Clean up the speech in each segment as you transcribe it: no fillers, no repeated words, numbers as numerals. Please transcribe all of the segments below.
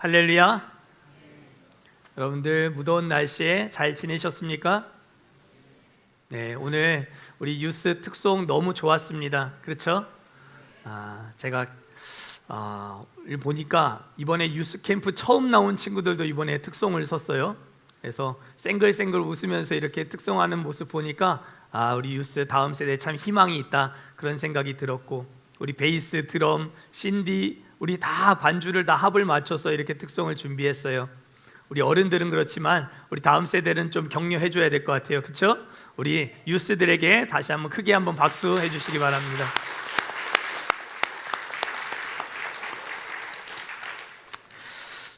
할렐루야. 여러분들 무더운 날씨에 잘 지내셨습니까? 네, 오늘 우리 유스 특송 너무 좋았습니다. 그렇죠? 제가 보니까 이번에 유스 캠프 처음 나온 친구들도 이번에 특송을 썼어요. 그래서 쌩글쌩글 웃으면서 이렇게 특송하는 모습 보니까 우리 유스 다음 세대에 참 희망이 있다, 그런 생각이 들었고, 우리 베이스, 드럼, 신디, 우리 다 반주를 다 합을 맞춰서 이렇게 특송을 준비했어요. 우리 어른들은 그렇지만 우리 다음 세대는 좀 격려해 줘야 될 것 같아요. 그렇죠? 우리 유스들에게 다시 한번 크게 한번 박수 해주시기 바랍니다.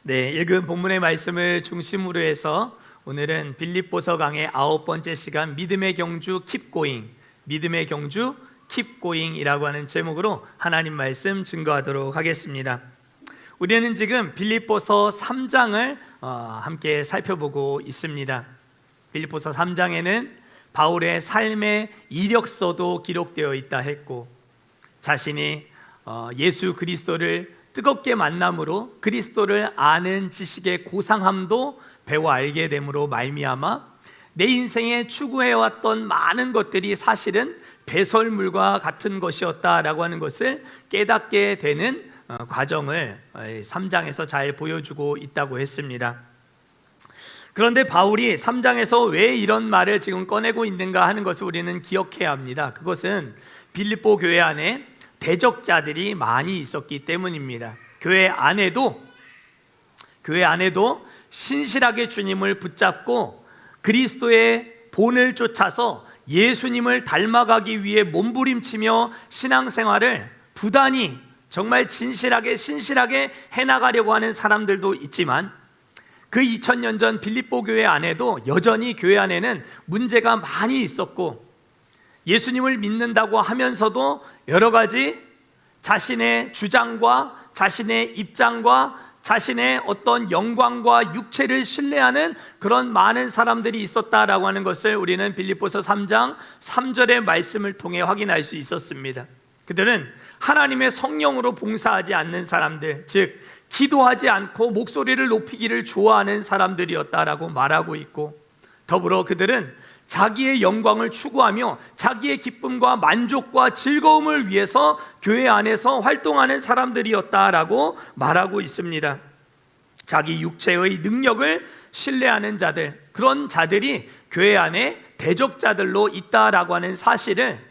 네, 읽은 본문의 말씀을 중심으로 해서 오늘은 빌립보서 강의 9번째 시간, 믿음의 경주 Keep Going, 믿음의 경주 Keep Going이라고 하는 제목으로 하나님 말씀 증거하도록 하겠습니다. 우리는 지금 빌립보서 3장을 함께 살펴보고 있습니다. 빌립보서 3장에는 바울의 삶의 이력서도 기록되어 있다 했고, 자신이 예수 그리스도를 뜨겁게 만남으로 그리스도를 아는 지식의 고상함도 배워 알게 됨으로 말미암아 내 인생에 추구해왔던 많은 것들이 사실은 배설물과 같은 것이었다라고 하는 것을 깨닫게 되는 과정을 3장에서 잘 보여주고 있다고 했습니다. 그런데 바울이 3장에서 왜 이런 말을 지금 꺼내고 있는가 하는 것을 우리는 기억해야 합니다. 그것은 빌립보 교회 안에 대적자들이 많이 있었기 때문입니다. 교회 안에도 신실하게 주님을 붙잡고 그리스도의 본을 쫓아서 예수님을 닮아가기 위해 몸부림치며 신앙생활을 부단히 정말 진실하게 신실하게 해나가려고 하는 사람들도 있지만, 그 2000년 전 빌립보 교회 안에도 여전히 교회 안에는 문제가 많이 있었고, 예수님을 믿는다고 하면서도 여러 가지 자신의 주장과 자신의 입장과 자신의 어떤 영광과 육체를 신뢰하는 그런 많은 사람들이 있었다라고 하는 것을 우리는 빌립보서 3장 3절의 말씀을 통해 확인할 수 있었습니다. 그들은 하나님의 성령으로 봉사하지 않는 사람들, 즉 기도하지 않고 목소리를 높이기를 좋아하는 사람들이었다라고 말하고 있고, 더불어 그들은 자기의 영광을 추구하며 자기의 기쁨과 만족과 즐거움을 위해서 교회 안에서 활동하는 사람들이었다라고 말하고 있습니다. 자기 육체의 능력을 신뢰하는 자들, 그런 자들이 교회 안에 대적자들로 있다라고 하는 사실을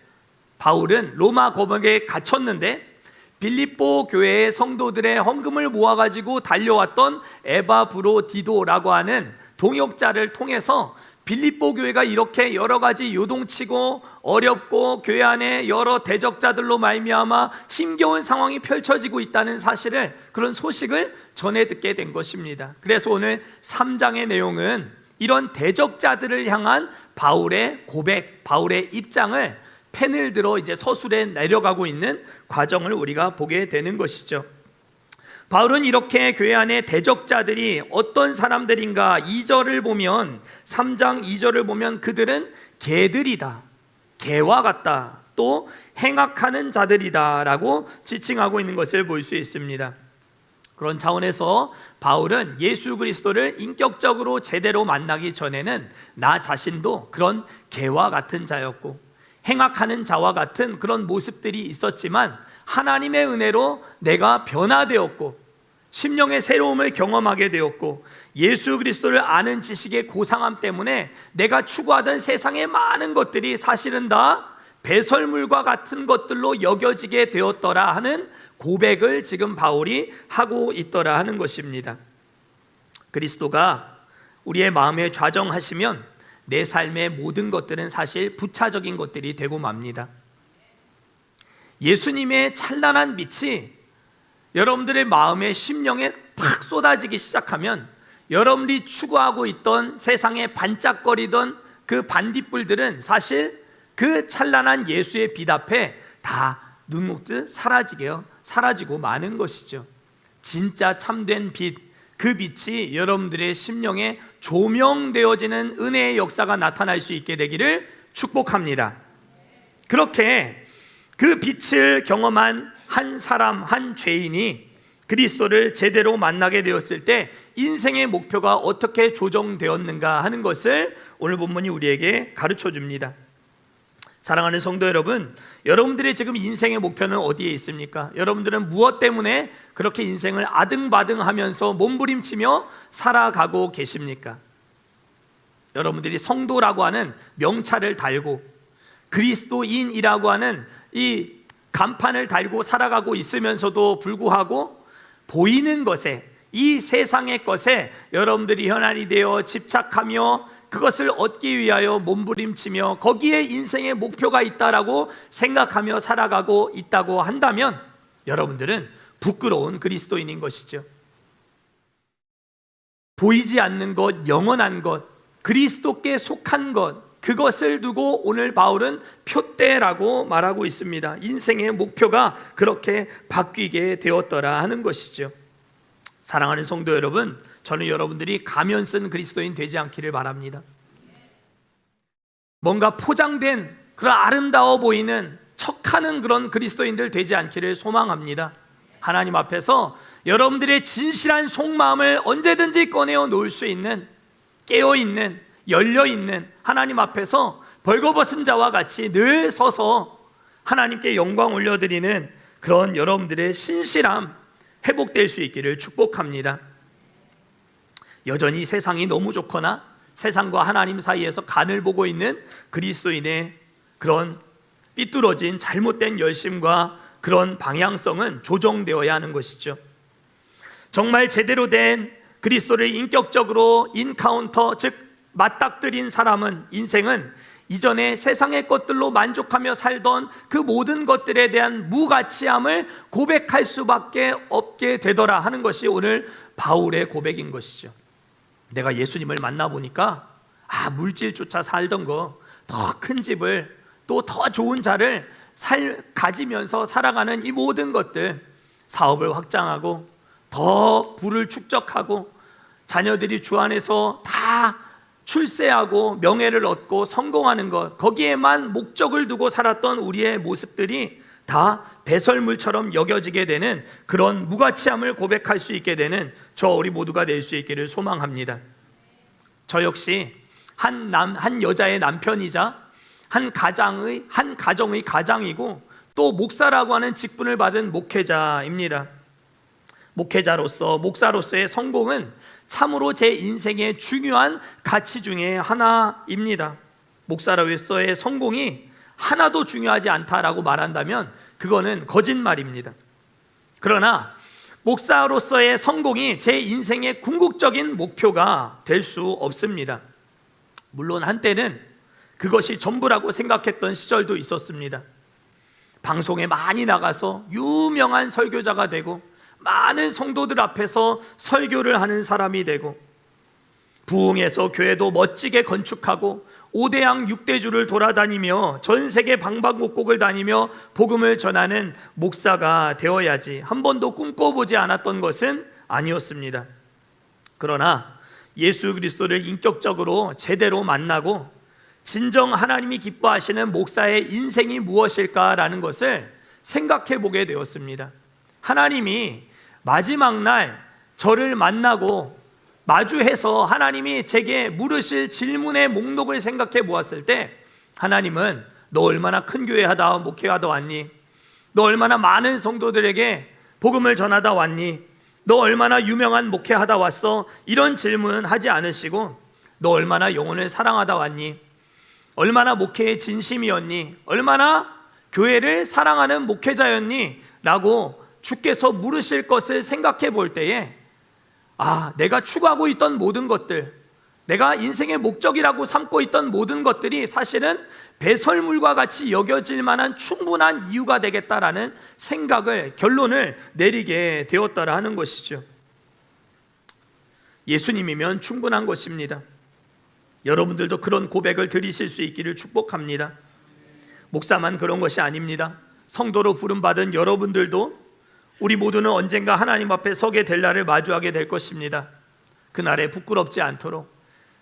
바울은 로마 감옥에 갇혔는데 빌립보 교회의 성도들의 헌금을 모아가지고 달려왔던 에바브로디도라고 하는 동역자를 통해서 빌립보 교회가 이렇게 여러 가지 요동치고 어렵고 교회 안에 여러 대적자들로 말미암아 힘겨운 상황이 펼쳐지고 있다는 사실을, 그런 소식을 전해 듣게 된 것입니다. 그래서 오늘 3장의 내용은 이런 대적자들을 향한 바울의 고백, 바울의 입장을 펜을 들어 이제 서술에 내려가고 있는 과정을 우리가 보게 되는 것이죠. 바울은 이렇게 교회 안에 대적자들이 어떤 사람들인가, 2절을 보면, 3장 2절을 보면 그들은 개들이다, 개와 같다, 또 행악하는 자들이다 라고 지칭하고 있는 것을 볼 수 있습니다. 그런 차원에서 바울은 예수 그리스도를 인격적으로 제대로 만나기 전에는 나 자신도 그런 개와 같은 자였고 행악하는 자와 같은 그런 모습들이 있었지만, 하나님의 은혜로 내가 변화되었고 심령의 새로움을 경험하게 되었고, 예수 그리스도를 아는 지식의 고상함 때문에 내가 추구하던 세상의 많은 것들이 사실은 다 배설물과 같은 것들로 여겨지게 되었더라 하는 고백을 지금 바울이 하고 있더라 하는 것입니다. 그리스도가 우리의 마음에 좌정하시면 내 삶의 모든 것들은 사실 부차적인 것들이 되고 맙니다. 예수님의 찬란한 빛이 여러분들의 마음에, 심령에 팍 쏟아지기 시작하면 여러분들이 추구하고 있던 세상에 반짝거리던 그 반딧불들은 사실 그 찬란한 예수의 빛 앞에 다 눈 녹듯 사라지고 마는 것이죠. 진짜 참된 빛, 그 빛이 여러분들의 심령에 조명되어지는 은혜의 역사가 나타날 수 있게 되기를 축복합니다. 그렇게 그 빛을 경험한 한 사람, 한 죄인이 그리스도를 제대로 만나게 되었을 때 인생의 목표가 어떻게 조정되었는가 하는 것을 오늘 본문이 우리에게 가르쳐 줍니다. 사랑하는 성도 여러분, 여러분들의 지금 인생의 목표는 어디에 있습니까? 여러분들은 무엇 때문에 그렇게 인생을 아등바등하면서 몸부림치며 살아가고 계십니까? 여러분들이 성도라고 하는 명찰을 달고 그리스도인이라고 하는 이 간판을 달고 살아가고 있으면서도 불구하고 보이는 것에, 이 세상의 것에 여러분들이 현안이 되어 집착하며 그것을 얻기 위하여 몸부림치며 거기에 인생의 목표가 있다라고 생각하며 살아가고 있다고 한다면 여러분들은 부끄러운 그리스도인인 것이죠. 보이지 않는 것, 영원한 것, 그리스도께 속한 것, 그것을 두고 오늘 바울은 표대라고 말하고 있습니다. 인생의 목표가 그렇게 바뀌게 되었더라 하는 것이죠. 사랑하는 성도 여러분, 저는 여러분들이 가면 쓴 그리스도인 되지 않기를 바랍니다. 뭔가 포장된 그런 아름다워 보이는 척하는 그런 그리스도인들 되지 않기를 소망합니다. 하나님 앞에서 여러분들의 진실한 속마음을 언제든지 꺼내어 놓을 수 있는, 깨어있는, 열려있는 하나님 앞에서 벌거벗은 자와 같이 늘 서서 하나님께 영광 올려드리는 그런 여러분들의 신실함 회복될 수 있기를 축복합니다. 여전히 세상이 너무 좋거나 세상과 하나님 사이에서 간을 보고 있는 그리스도인의 그런 삐뚤어진 잘못된 열심과 그런 방향성은 조정되어야 하는 것이죠. 정말 제대로 된 그리스도를 인격적으로 인카운터, 즉 맞닥뜨린 사람은, 인생은 이전에 세상의 것들로 만족하며 살던 그 모든 것들에 대한 무가치함을 고백할 수밖에 없게 되더라 하는 것이 오늘 바울의 고백인 것이죠. 내가 예수님을 만나보니까 물질조차 살던 거, 더 큰 집을, 또 더 좋은 자를 가지면서 살아가는 이 모든 것들, 사업을 확장하고 더 부를 축적하고 자녀들이 주 안에서 다 출세하고 명예를 얻고 성공하는 것, 거기에만 목적을 두고 살았던 우리의 모습들이 다 배설물처럼 여겨지게 되는 그런 무가치함을 고백할 수 있게 되는 우리 모두가 될 수 있기를 소망합니다. 저 역시 한 여자의 남편이자 한 가정의 가장이고 또 목사라고 하는 직분을 받은 목회자입니다. 목사로서의 성공은 참으로 제 인생의 중요한 가치 중에 하나입니다. 목사로서의 성공이 하나도 중요하지 않다라고 말한다면 그거는 거짓말입니다. 그러나 목사로서의 성공이 제 인생의 궁극적인 목표가 될 수 없습니다. 물론 한때는 그것이 전부라고 생각했던 시절도 있었습니다. 방송에 많이 나가서 유명한 설교자가 되고 많은 성도들 앞에서 설교를 하는 사람이 되고 부흥해서 교회도 멋지게 건축하고 5대양 6대주를 돌아다니며 전 세계 방방곡곡을 다니며 복음을 전하는 목사가 되어야지 한 번도 꿈꿔보지 않았던 것은 아니었습니다. 그러나 예수 그리스도를 인격적으로 제대로 만나고 진정 하나님이 기뻐하시는 목사의 인생이 무엇일까라는 것을 생각해 보게 되었습니다. 하나님이 마지막 날 저를 만나고 마주해서 하나님이 제게 물으실 질문의 목록을 생각해 보았을 때 하나님은 너 얼마나 큰 교회 하다 목회하다 왔니? 너 얼마나 많은 성도들에게 복음을 전하다 왔니? 너 얼마나 유명한 목회하다 왔어? 이런 질문은 하지 않으시고 너 얼마나 영혼을 사랑하다 왔니? 얼마나 목회에 진심이었니? 얼마나 교회를 사랑하는 목회자였니? 라고 주께서 물으실 것을 생각해 볼 때에 내가 추구하고 있던 모든 것들, 내가 인생의 목적이라고 삼고 있던 모든 것들이 사실은 배설물과 같이 여겨질 만한 충분한 이유가 되겠다라는 결론을 내리게 되었더라 하는 것이죠. 예수님이면 충분한 것입니다. 여러분들도 그런 고백을 드리실 수 있기를 축복합니다. 목사만 그런 것이 아닙니다. 성도로 부름받은 여러분들도 우리 모두는 언젠가 하나님 앞에 서게 될 날을 마주하게 될 것입니다. 그날에 부끄럽지 않도록,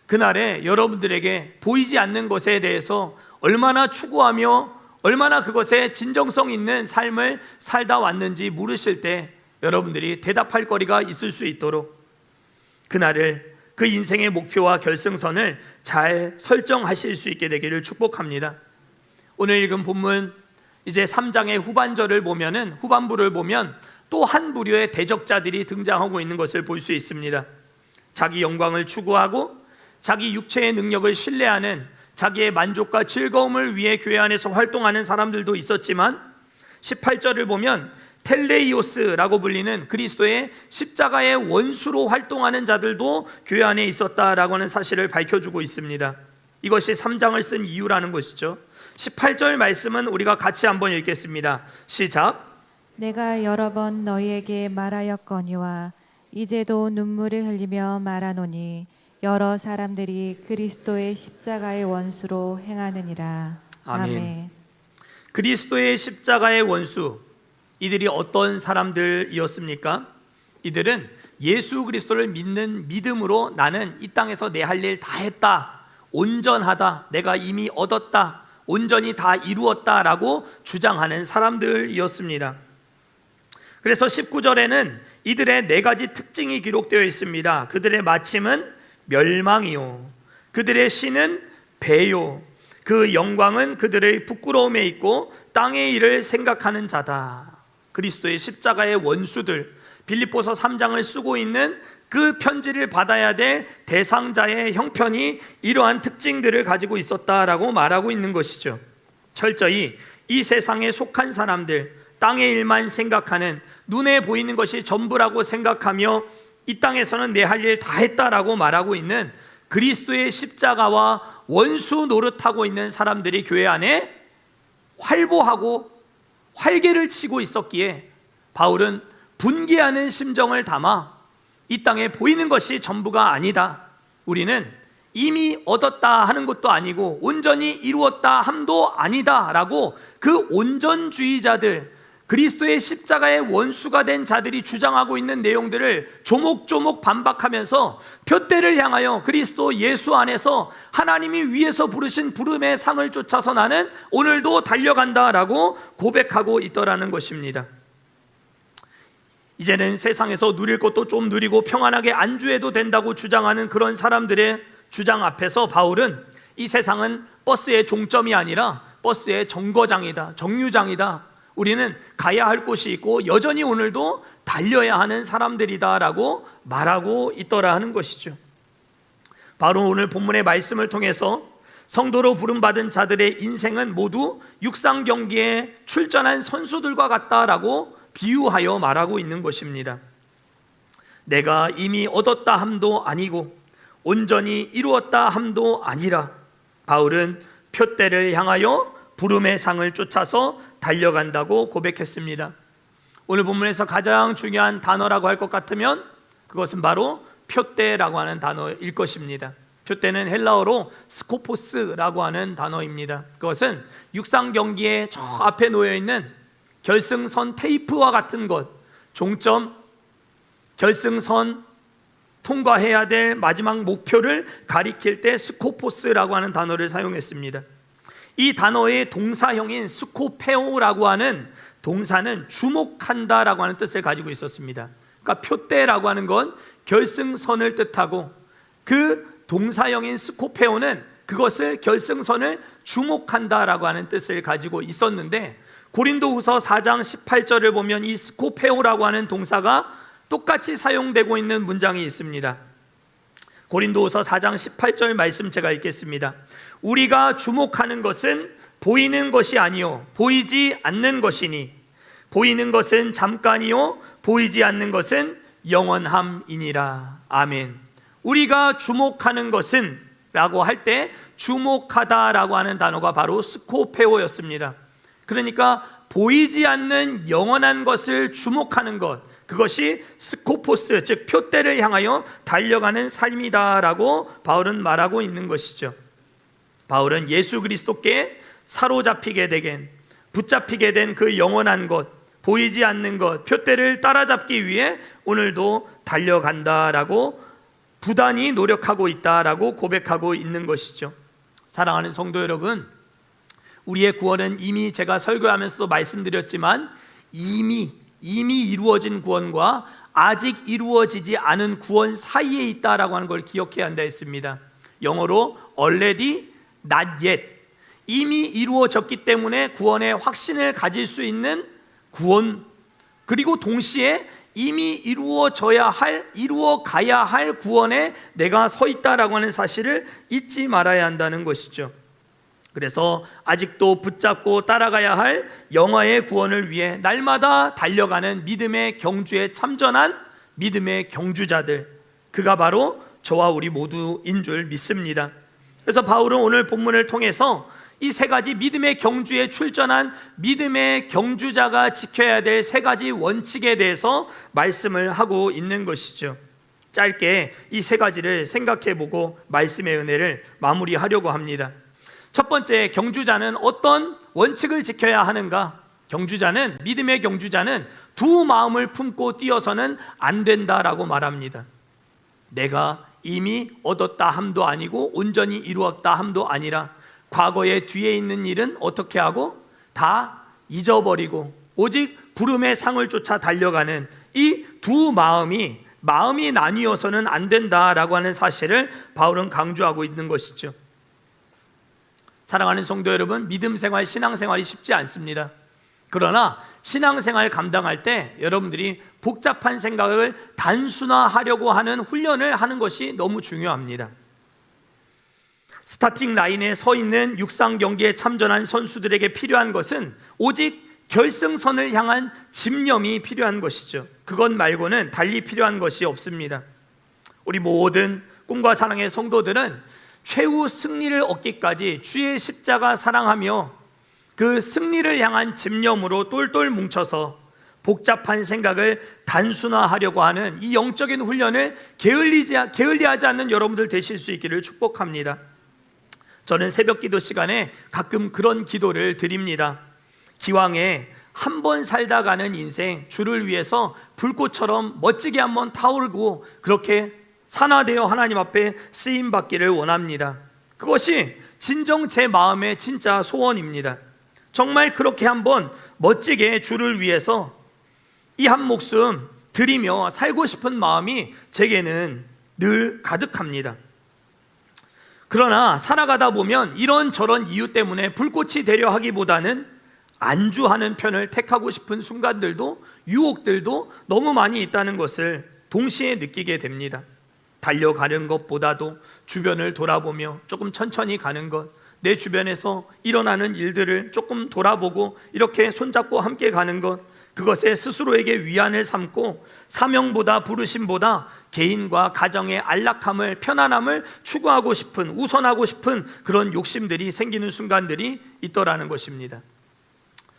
그날에 여러분들에게 보이지 않는 것에 대해서 얼마나 추구하며 얼마나 그것에 진정성 있는 삶을 살다 왔는지 물으실 때 여러분들이 대답할 거리가 있을 수 있도록 그날을, 그 인생의 목표와 결승선을 잘 설정하실 수 있게 되기를 축복합니다. 오늘 읽은 본문 이제 3장의 후반부를 보면 또 한 부류의 대적자들이 등장하고 있는 것을 볼 수 있습니다. 자기 영광을 추구하고 자기 육체의 능력을 신뢰하는, 자기의 만족과 즐거움을 위해 교회 안에서 활동하는 사람들도 있었지만 18절을 보면 텔레이오스라고 불리는 그리스도의 십자가의 원수로 활동하는 자들도 교회 안에 있었다라고 하는 사실을 밝혀주고 있습니다. 이것이 3장을 쓴 이유라는 것이죠. 18절 말씀은 우리가 같이 한번 읽겠습니다. 시작. 내가 여러 번 너희에게 말하였거니와 이제도 눈물을 흘리며 말하노니 여러 사람들이 그리스도의 십자가의 원수로 행하느니라. 아멘. 그리스도의 십자가의 원수, 이들이 어떤 사람들이었습니까? 이들은 예수 그리스도를 믿는 믿음으로 나는 이 땅에서 내 할 일 다 했다, 온전하다, 내가 이미 얻었다, 온전히 다 이루었다라고 주장하는 사람들이었습니다. 그래서 19절에는 이들의 4가지 특징이 기록되어 있습니다. 그들의 마침은 멸망이요, 그들의 신은 배요, 그 영광은 그들의 부끄러움에 있고 땅의 일을 생각하는 자다. 그리스도의 십자가의 원수들, 빌립보서 3장을 쓰고 있는 그 편지를 받아야 될 대상자의 형편이 이러한 특징들을 가지고 있었다라고 말하고 있는 것이죠. 철저히 이 세상에 속한 사람들, 땅의 일만 생각하는, 눈에 보이는 것이 전부라고 생각하며 이 땅에서는 내 할 일 다 했다라고 말하고 있는 그리스도의 십자가와 원수 노릇하고 있는 사람들이 교회 안에 활보하고 활개를 치고 있었기에 바울은 분개하는 심정을 담아 이 땅에 보이는 것이 전부가 아니다, 우리는 이미 얻었다 하는 것도 아니고 온전히 이루었다 함도 아니다 라고 그 온전주의자들, 그리스도의 십자가의 원수가 된 자들이 주장하고 있는 내용들을 조목조목 반박하면서 표대를 향하여 그리스도 예수 안에서 하나님이 위에서 부르신 부름의 상을 쫓아서 나는 오늘도 달려간다라고 고백하고 있더라는 것입니다. 이제는 세상에서 누릴 것도 좀 누리고 평안하게 안주해도 된다고 주장하는 그런 사람들의 주장 앞에서 바울은 이 세상은 버스의 종점이 아니라 버스의 정거장이다, 정류장이다, 우리는 가야 할 곳이 있고 여전히 오늘도 달려야 하는 사람들이다라고 말하고 있더라 하는 것이죠. 바로 오늘 본문의 말씀을 통해서 성도로 부름받은 자들의 인생은 모두 육상 경기에 출전한 선수들과 같다라고 비유하여 말하고 있는 것입니다. 내가 이미 얻었다 함도 아니고 온전히 이루었다 함도 아니라 바울은 표대를 향하여 부름의 상을 쫓아서 달려간다고 고백했습니다. 오늘 본문에서 가장 중요한 단어라고 할 것 같으면 그것은 바로 표대라고 하는 단어일 것입니다. 표대는 헬라어로 스코포스라고 하는 단어입니다. 그것은 육상 경기에 저 앞에 놓여 있는 결승선 테이프와 같은 것, 종점, 결승선 통과해야 될 마지막 목표를 가리킬 때 스코포스라고 하는 단어를 사용했습니다. 이 단어의 동사형인 스코페오라고 하는 동사는 주목한다라고 하는 뜻을 가지고 있었습니다. 그러니까 표대라고 하는 건 결승선을 뜻하고 그 동사형인 스코페오는 그것을 결승선을 주목한다라고 하는 뜻을 가지고 있었는데 고린도후서 4장 18절을 보면 이 스코페오라고 하는 동사가 똑같이 사용되고 있는 문장이 있습니다. 고린도후서 4장 18절 말씀 제가 읽겠습니다. 우리가 주목하는 것은 보이는 것이 아니요 보이지 않는 것이니 보이는 것은 잠깐이요 보이지 않는 것은 영원함이니라. 아멘. 우리가 주목하는 것은 라고 할 때 주목하다라고 하는 단어가 바로 스코페오였습니다. 그러니까 보이지 않는 영원한 것을 주목하는 것, 그것이 스코포스, 즉 표대를 향하여 달려가는 삶이다라고 바울은 말하고 있는 것이죠. 바울은 예수 그리스도께 사로잡히게 되긴, 붙잡히게 된 그 영원한 것, 보이지 않는 것, 표대를 따라잡기 위해 오늘도 달려간다라고 부단히 노력하고 있다라고 고백하고 있는 것이죠. 사랑하는 성도 여러분, 우리의 구원은 이미 제가 설교하면서도 말씀드렸지만 이미 이미 이루어진 구원과 아직 이루어지지 않은 구원 사이에 있다라고 하는 걸 기억해야 한다 했습니다. 영어로 already, not yet. 이미 이루어졌기 때문에 구원의 확신을 가질 수 있는 구원, 그리고 동시에 이미 이루어져야 할, 이루어가야 할 구원에 내가 서 있다라고 하는 사실을 잊지 말아야 한다는 것이죠. 그래서 아직도 붙잡고 따라가야 할 영화의 구원을 위해 날마다 달려가는 믿음의 경주에 참전한 믿음의 경주자들, 그가 바로 저와 우리 모두인 줄 믿습니다. 그래서 바울은 오늘 본문을 통해서 이 세 가지 믿음의 경주에 출전한 믿음의 경주자가 지켜야 될 세 가지 원칙에 대해서 말씀을 하고 있는 것이죠. 짧게 이 세 가지를 생각해보고 말씀의 은혜를 마무리하려고 합니다. 첫 번째, 경주자는 어떤 원칙을 지켜야 하는가? 경주자는, 믿음의 경주자는 두 마음을 품고 뛰어서는 안 된다라고 말합니다. 내가 이미 얻었다 함도 아니고 온전히 이루었다 함도 아니라 과거의 뒤에 있는 일은 어떻게 하고 다 잊어버리고 오직 부름의 상을 쫓아 달려가는 이 두 마음이 나뉘어서는 안 된다라고 하는 사실을 바울은 강조하고 있는 것이죠. 사랑하는 성도 여러분, 믿음 생활, 신앙 생활이 쉽지 않습니다. 그러나 신앙 생활 감당할 때 여러분들이 복잡한 생각을 단순화하려고 하는 훈련을 하는 것이 너무 중요합니다. 스타팅 라인에 서 있는 육상 경기에 참전한 선수들에게 필요한 것은 오직 결승선을 향한 집념이 필요한 것이죠. 그것 말고는 달리 필요한 것이 없습니다. 우리 모든 꿈과 사랑의 성도들은 최후 승리를 얻기까지 주의 십자가 사랑하며 그 승리를 향한 집념으로 똘똘 뭉쳐서 복잡한 생각을 단순화하려고 하는 이 영적인 훈련을 게을리하지 않는 여러분들 되실 수 있기를 축복합니다. 저는 새벽 기도 시간에 가끔 그런 기도를 드립니다. 기왕에 한 번 살다 가는 인생, 주를 위해서 불꽃처럼 멋지게 한번 타오르고 그렇게 산화되어 하나님 앞에 쓰임 받기를 원합니다. 그것이 진정 제 마음의 진짜 소원입니다. 정말 그렇게 한번 멋지게 주를 위해서 이 한 목숨 드리며 살고 싶은 마음이 제게는 늘 가득합니다. 그러나 살아가다 보면 이런저런 이유 때문에 불꽃이 되려 하기보다는 안주하는 편을 택하고 싶은 순간들도, 유혹들도 너무 많이 있다는 것을 동시에 느끼게 됩니다. 달려가는 것보다도 주변을 돌아보며 조금 천천히 가는 것, 내 주변에서 일어나는 일들을 조금 돌아보고 이렇게 손잡고 함께 가는 것, 그것에 스스로에게 위안을 삼고 사명보다 부르심보다 개인과 가정의 안락함을, 편안함을 추구하고 싶은, 우선하고 싶은 그런 욕심들이 생기는 순간들이 있더라는 것입니다.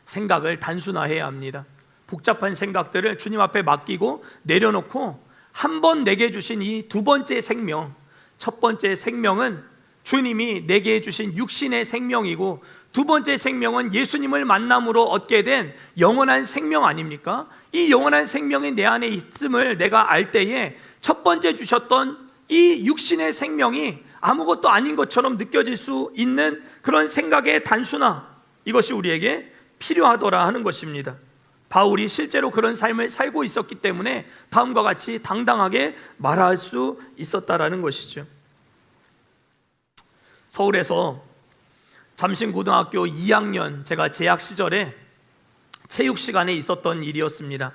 생각을 단순화해야 합니다. 복잡한 생각들을 주님 앞에 맡기고 내려놓고 한 번 내게 주신 이 두 번째 생명, 첫 번째 생명은 주님이 내게 주신 육신의 생명이고 두 번째 생명은 예수님을 만남으로 얻게 된 영원한 생명 아닙니까? 이 영원한 생명이 내 안에 있음을 내가 알 때에 첫 번째 주셨던 이 육신의 생명이 아무것도 아닌 것처럼 느껴질 수 있는 그런 생각의 단순화, 이것이 우리에게 필요하더라 하는 것입니다. 바울이 실제로 그런 삶을 살고 있었기 때문에 다음과 같이 당당하게 말할 수 있었다라는 것이죠. 서울에서 잠신고등학교 2학년 제가 재학 시절에 체육 시간에 있었던 일이었습니다.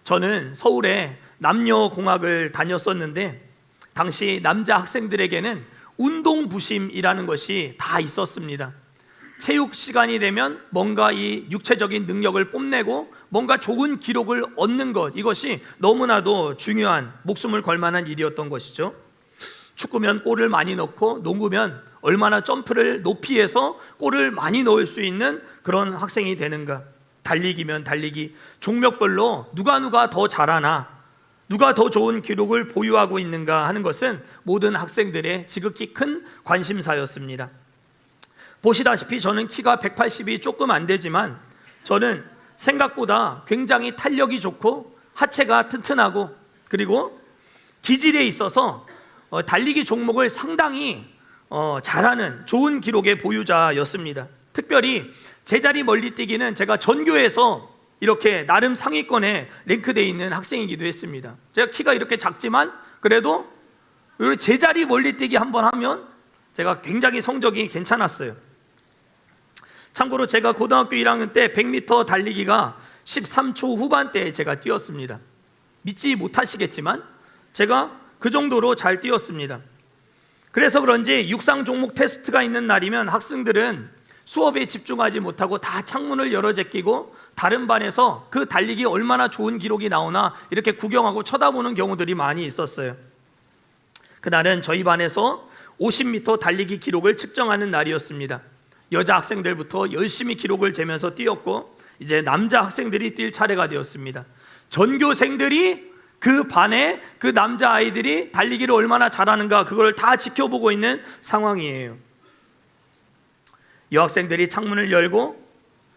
저는 서울에 남녀공학을 다녔었는데 당시 남자 학생들에게는 운동부심이라는 것이 다 있었습니다. 체육 시간이 되면 뭔가 이 육체적인 능력을 뽐내고 뭔가 좋은 기록을 얻는 것, 이것이 너무나도 중요한, 목숨을 걸 만한 일이었던 것이죠. 축구면 골을 많이 넣고 농구면 얼마나 점프를 높이 해서 골을 많이 넣을 수 있는 그런 학생이 되는가, 달리기면 달리기, 종목별로 누가 더 잘하나, 누가 더 좋은 기록을 보유하고 있는가 하는 것은 모든 학생들의 지극히 큰 관심사였습니다. 보시다시피 저는 키가 180이 조금 안 되지만 저는 생각보다 굉장히 탄력이 좋고 하체가 튼튼하고 그리고 기질에 있어서 달리기 종목을 상당히 잘하는 좋은 기록의 보유자였습니다. 특별히 제자리 멀리뛰기는 제가 전교에서 이렇게 나름 상위권에 랭크되어 있는 학생이기도 했습니다. 제가 키가 이렇게 작지만 그래도 제자리 멀리뛰기 한번 하면 제가 굉장히 성적이 괜찮았어요. 참고로 제가 고등학교 1학년 때 100m 달리기가 13초 후반대에 제가 뛰었습니다. 믿지 못하시겠지만 제가 그 정도로 잘 뛰었습니다. 그래서 그런지 육상 종목 테스트가 있는 날이면 학생들은 수업에 집중하지 못하고 다 창문을 열어 제끼고 다른 반에서 그 달리기 얼마나 좋은 기록이 나오나 이렇게 구경하고 쳐다보는 경우들이 많이 있었어요. 그날은 저희 반에서 50m 달리기 기록을 측정하는 날이었습니다. 여자 학생들부터 열심히 기록을 재면서 뛰었고 이제 남자 학생들이 뛸 차례가 되었습니다. 전교생들이 그 반에 그 남자 아이들이 달리기를 얼마나 잘하는가 그걸 다 지켜보고 있는 상황이에요. 여학생들이 창문을 열고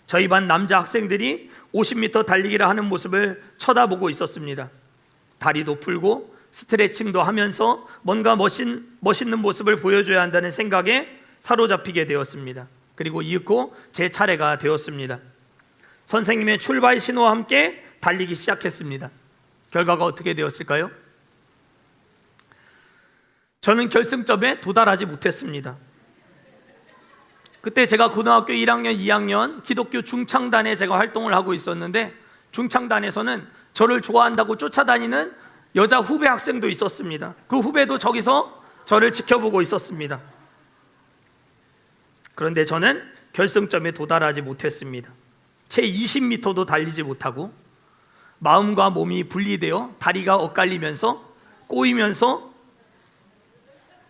저희 반 남자 학생들이 50m 달리기를 하는 모습을 쳐다보고 있었습니다. 다리도 풀고 스트레칭도 하면서 뭔가 멋있는 모습을 보여줘야 한다는 생각에 사로잡히게 되었습니다. 그리고 이윽고 제 차례가 되었습니다. 선생님의 출발 신호와 함께 달리기 시작했습니다. 결과가 어떻게 되었을까요? 저는 결승점에 도달하지 못했습니다. 그때 제가 고등학교 1학년, 2학년 기독교 중창단에 제가 활동을 하고 있었는데 중창단에서는 저를 좋아한다고 쫓아다니는 여자 후배 학생도 있었습니다. 그 후배도 저기서 저를 지켜보고 있었습니다. 그런데 저는 결승점에 도달하지 못했습니다. 채 20m도 달리지 못하고 마음과 몸이 분리되어 다리가 엇갈리면서 꼬이면서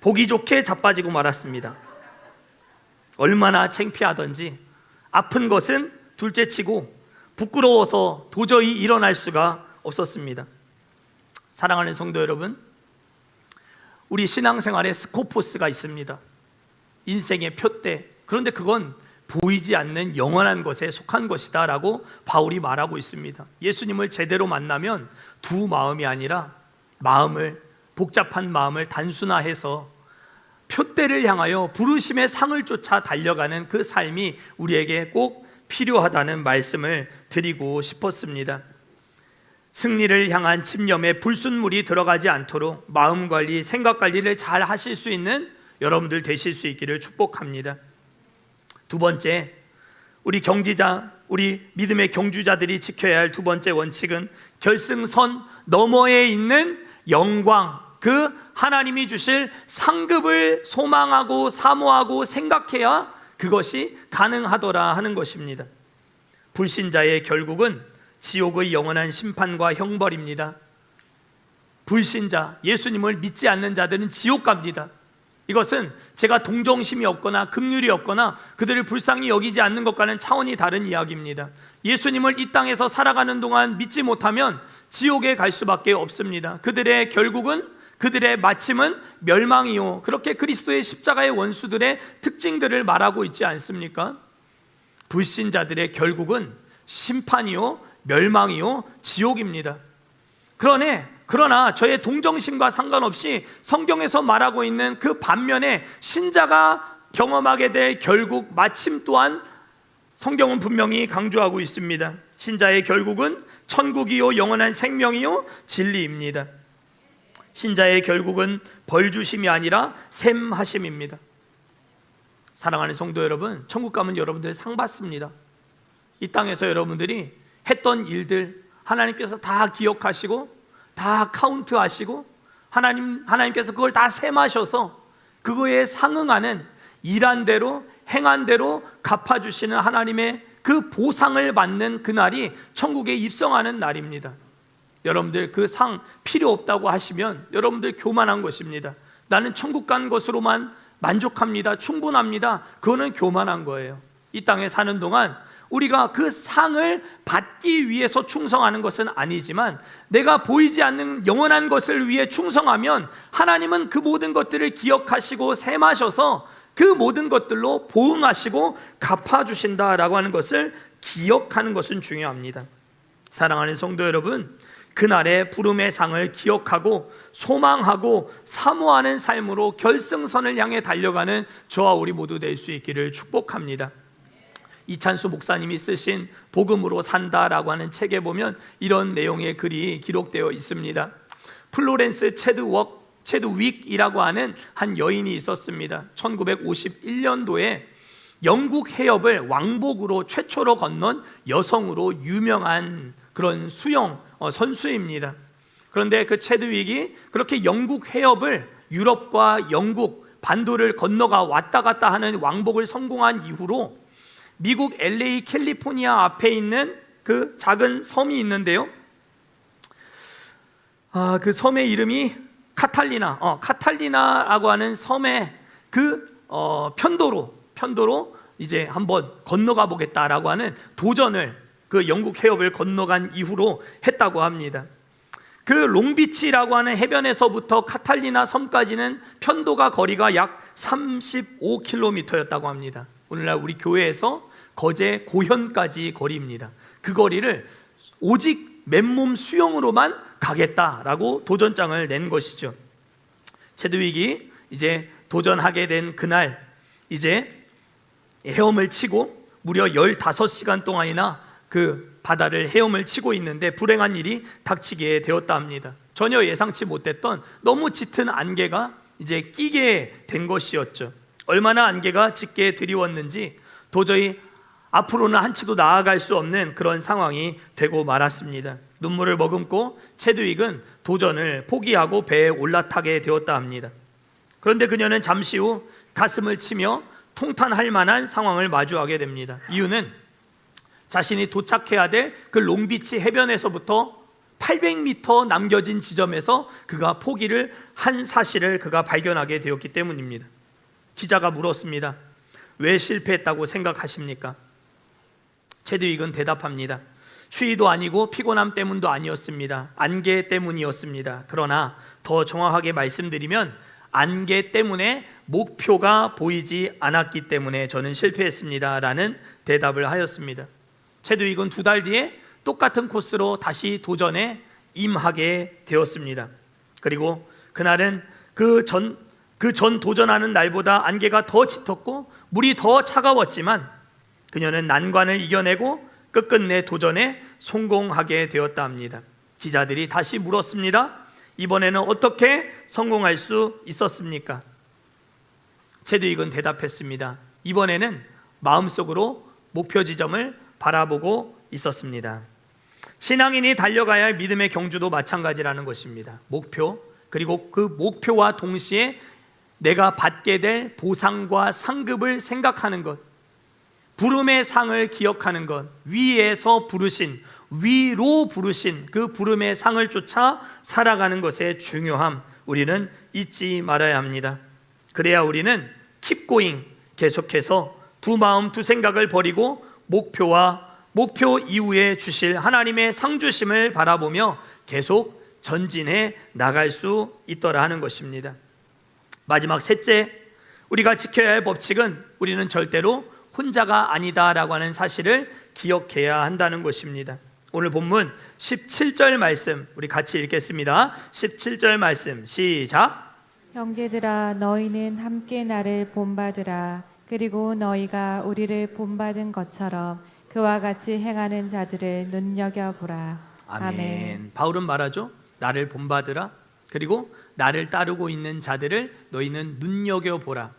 보기 좋게 자빠지고 말았습니다. 얼마나 창피하던지 아픈 것은 둘째치고 부끄러워서 도저히 일어날 수가 없었습니다. 사랑하는 성도 여러분, 우리 신앙생활에 스코포스가 있습니다. 인생의 표대. 그런데 그건 보이지 않는 영원한 것에 속한 것이다 라고 바울이 말하고 있습니다. 예수님을 제대로 만나면 두 마음이 아니라 복잡한 마음을 단순화해서 표대를 향하여 부르심의 상을 쫓아 달려가는 그 삶이 우리에게 꼭 필요하다는 말씀을 드리고 싶었습니다. 승리를 향한 집념에 불순물이 들어가지 않도록 마음 관리, 생각 관리를 잘 하실 수 있는 여러분들 되실 수 있기를 축복합니다. 두 번째, 우리 믿음의 경주자들이 지켜야 할 두 번째 원칙은 결승선 너머에 있는 영광, 그 하나님이 주실 상급을 소망하고 사모하고 생각해야 그것이 가능하더라 하는 것입니다. 불신자의 결국은 지옥의 영원한 심판과 형벌입니다. 불신자, 예수님을 믿지 않는 자들은 지옥 갑니다. 이것은 제가 동정심이 없거나 긍휼이 없거나 그들을 불쌍히 여기지 않는 것과는 차원이 다른 이야기입니다. 예수님을 이 땅에서 살아가는 동안 믿지 못하면 지옥에 갈 수밖에 없습니다. 그들의 결국은, 그들의 마침은 멸망이요, 그렇게 그리스도의 십자가의 원수들의 특징들을 말하고 있지 않습니까? 불신자들의 결국은 심판이요, 멸망이요, 지옥입니다. 그러나 저의 동정심과 상관없이 성경에서 말하고 있는 그 반면에 신자가 경험하게 될 결국 마침 또한 성경은 분명히 강조하고 있습니다. 신자의 결국은 천국이요, 영원한 생명이요, 진리입니다. 신자의 결국은 벌주심이 아니라 샘하심입니다. 사랑하는 성도 여러분, 천국 가면 여러분들 상 받습니다. 이 땅에서 여러분들이 했던 일들 하나님께서 다 기억하시고 다 카운트하시고 하나님께서 그걸 다 셈하셔서 그거에 상응하는 일한 대로 행한 대로 갚아주시는 하나님의 그 보상을 받는 그날이 천국에 입성하는 날입니다. 여러분들 그 상 필요 없다고 하시면 여러분들 교만한 것입니다. 나는 천국 간 것으로만 만족합니다, 충분합니다. 그거는 교만한 거예요. 이 땅에 사는 동안 우리가 그 상을 받기 위해서 충성하는 것은 아니지만 내가 보이지 않는 영원한 것을 위해 충성하면 하나님은 그 모든 것들을 기억하시고 셈하셔서 그 모든 것들로 보응하시고 갚아주신다라고 하는 것을 기억하는 것은 중요합니다. 사랑하는 성도 여러분, 그날의 부름의 상을 기억하고 소망하고 사모하는 삶으로 결승선을 향해 달려가는 저와 우리 모두 될 수 있기를 축복합니다. 이찬수 목사님이 쓰신 복음으로 산다라고 하는 책에 보면 이런 내용의 글이 기록되어 있습니다. 플로렌스 체드윅이라고 하는 한 여인이 있었습니다. 1951년도에 영국 해협을 왕복으로 최초로 건넌 여성으로 유명한 그런 수영 선수입니다. 그런데 그 체드윅이 그렇게 영국 해협을 유럽과 영국 반도를 건너가 왔다 갔다 하는 왕복을 성공한 이후로 미국 LA 캘리포니아 앞에 있는 그 작은 섬이 있는데요. 그 섬의 이름이 카탈리나라고 하는 섬의 그 편도로 이제 한번 건너가 보겠다라고 하는 도전을 그 영국 해협을 건너간 이후로 했다고 합니다. 그 롱비치라고 하는 해변에서부터 카탈리나 섬까지는 편도가 거리가 약 35km였다고 합니다. 오늘날 우리 교회에서 거제 고현까지 거리입니다. 그 거리를 오직 맨몸 수영으로만 가겠다라고 도전장을 낸 것이죠. 체드윅이 이제 도전하게 된 그날 이제 헤엄을 치고 무려 15시간 동안이나 그 바다를 헤엄을 치고 있는데 불행한 일이 닥치게 되었다 합니다. 전혀 예상치 못했던 너무 짙은 안개가 이제 끼게 된 것이었죠. 얼마나 안개가 짙게 드리웠는지 도저히 앞으로는 한치도 나아갈 수 없는 그런 상황이 되고 말았습니다. 눈물을 머금고 체드윅은 도전을 포기하고 배에 올라타게 되었다 합니다. 그런데 그녀는 잠시 후 가슴을 치며 통탄할 만한 상황을 마주하게 됩니다. 이유는 자신이 도착해야 될 그 롱비치 해변에서부터 800m 남겨진 지점에서 그가 포기를 한 사실을 그가 발견하게 되었기 때문입니다. 기자가 물었습니다. 왜 실패했다고 생각하십니까? 체드윅은 대답합니다. 추위도 아니고 피곤함 때문도 아니었습니다. 안개 때문이었습니다. 그러나 더 정확하게 말씀드리면 안개 때문에 목표가 보이지 않았기 때문에 저는 실패했습니다 라는 대답을 하였습니다. 체드윅은 2달 뒤에 똑같은 코스로 다시 도전에 임하게 되었습니다. 그리고 그날은 그 전 도전하는 날보다 안개가 더 짙었고 물이 더 차가웠지만 그녀는 난관을 이겨내고 끝끝내 도전에 성공하게 되었다 합니다. 기자들이 다시 물었습니다. 이번에는 어떻게 성공할 수 있었습니까? 체드윅은 대답했습니다. 이번에는 마음속으로 목표 지점을 바라보고 있었습니다. 신앙인이 달려가야 할 믿음의 경주도 마찬가지라는 것입니다. 목표, 그리고 그 목표와 동시에 내가 받게 될 보상과 상급을 생각하는 것, 부름의 상을 기억하는 것, 위에서 부르신, 위로 부르신 그 부름의 상을 쫓아 살아가는 것의 중요함, 우리는 잊지 말아야 합니다. 그래야 우리는 keep going, 계속해서 두 마음 두 생각을 버리고 목표 이후에 주실 하나님의 상주심을 바라보며 계속 전진해 나갈 수 있더라 하는 것입니다. 마지막 셋째, 우리가 지켜야 할 법칙은 우리는 절대로 혼자가 아니다라고 하는 사실을 기억해야 한다는 것입니다. 오늘 본문 17절 말씀 우리 같이 읽겠습니다. 17절 말씀 시작. 형제들아 너희는 함께 나를 본받으라. 그리고 너희가 우리를 본받은 것처럼 그와 같이 행하는 자들을 눈여겨보라. 아멘. 바울은 말하죠. 나를 본받으라. 그리고 나를 따르고 있는 자들을 너희는 눈여겨보라.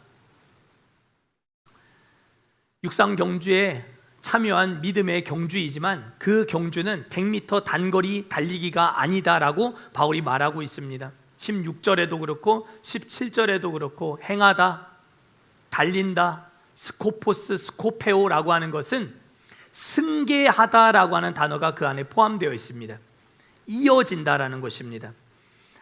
육상 경주에 참여한 믿음의 경주이지만 그 경주는 100m 단거리 달리기가 아니다라고 바울이 말하고 있습니다. 16절에도 그렇고 17절에도 그렇고 행하다, 달린다, 스코포스, 스코페오라고 하는 것은 승계하다라고 하는 단어가 그 안에 포함되어 있습니다. 이어진다라는 것입니다.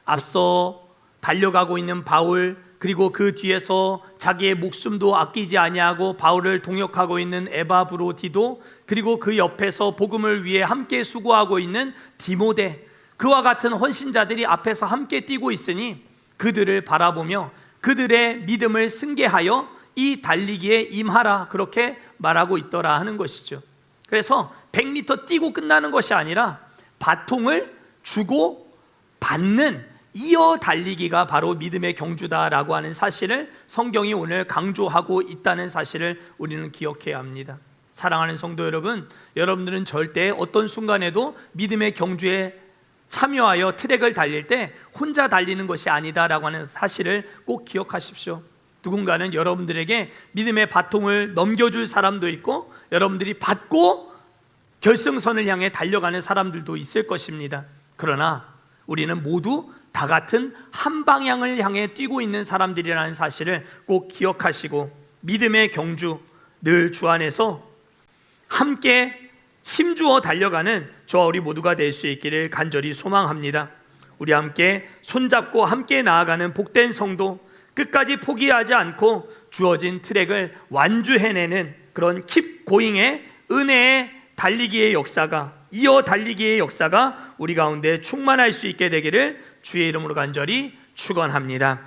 앞서 달려가고 있는 바울, 그리고 그 뒤에서 자기의 목숨도 아끼지 아니하고 바울을 동역하고 있는 에바브로디도, 그리고 그 옆에서 복음을 위해 함께 수고하고 있는 디모데, 그와 같은 헌신자들이 앞에서 함께 뛰고 있으니 그들을 바라보며 그들의 믿음을 승계하여 이 달리기에 임하라, 그렇게 말하고 있더라 하는 것이죠. 그래서 100m 뛰고 끝나는 것이 아니라 바통을 주고 받는 이어 달리기가 바로 믿음의 경주다라고 하는 사실을 성경이 오늘 강조하고 있다는 사실을 우리는 기억해야 합니다. 사랑하는 성도 여러분, 여러분들은 절대 어떤 순간에도 믿음의 경주에 참여하여 트랙을 달릴 때 혼자 달리는 것이 아니다라고 하는 사실을 꼭 기억하십시오. 누군가는 여러분들에게 믿음의 바통을 넘겨줄 사람도 있고, 여러분들이 받고 결승선을 향해 달려가는 사람들도 있을 것입니다. 그러나 우리는 모두 다 같은 한 방향을 향해 뛰고 있는 사람들이라는 사실을 꼭 기억하시고, 믿음의 경주, 늘 주 안에서 함께 힘주어 달려가는 저와 우리 모두가 될 수 있기를 간절히 소망합니다. 우리 함께 손잡고 함께 나아가는 복된 성도, 끝까지 포기하지 않고 주어진 트랙을 완주해내는 그런 킵 고잉의 은혜의 달리기의 역사가, 이어 달리기의 역사가 우리 가운데 충만할 수 있게 되기를 주의 이름으로 간절히 축원합니다.